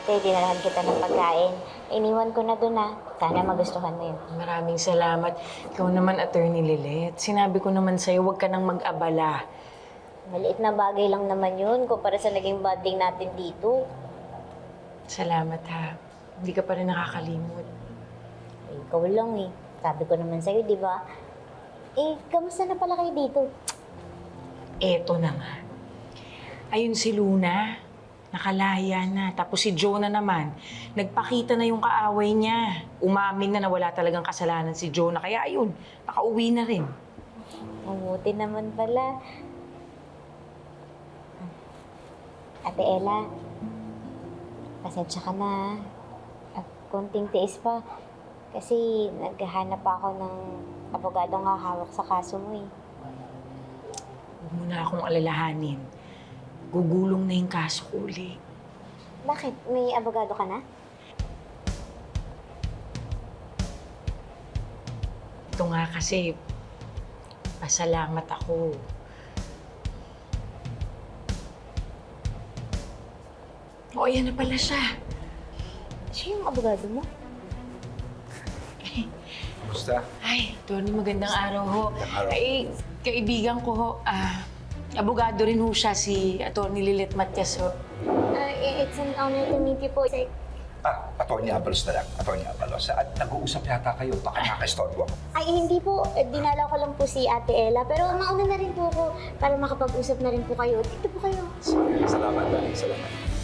ate, dinalahan kita ng pagkain. Iniwan ko na dun Sana magustuhan mo yun. Maraming salamat. Ikaw naman, Attorney Lilet. Sinabi ko naman sa'yo, huwag ka nang mag-abala. Maliit na bagay lang naman yun kumpara sa naging bonding natin dito. Salamat ha. Hindi ka pa rin nakakalimot. Ikaw lang Sabi ko naman sa'yo, di ba? Kamusta na pala kayo dito? Eto na nga. Ayun si Luna, nakalaya na. Tapos si Jonah naman, nagpakita na yung kaaway niya. Umamin na wala talagang kasalanan si Jonah. Kaya ayun, nakauwi na rin. Mabuti naman pala. Ate Ella, pasensya ka na. At konting tiis pa. Kasi naghahanap ako ng abogadong hahawak sa kaso mo Huwag mo na akong alalahanin. Gugulong na yung kaso ko uli. Bakit? May abogado ka na? Ito nga kasi, pasalamat ako. O, yan na pala siya. Siya yung abogado mo? Kamusta? Ay, Tony, magandang araw ho. Magandang araw. Ay, kaibigan ko ho, abogado rin ho siya, si Atty. Lilet Matias ho. It's an honor to meet you po. Atty. Abalos na lang. Atty. Abalos. At nag-uusap yata kayo. Baka nakakastorbo ako. Ay, hindi po. Dinala ko lang po si Ate Ella. Pero mauna na rin po ako para makapag-usap na rin po kayo. Dito po kayo. Salamat, darling. Salamat.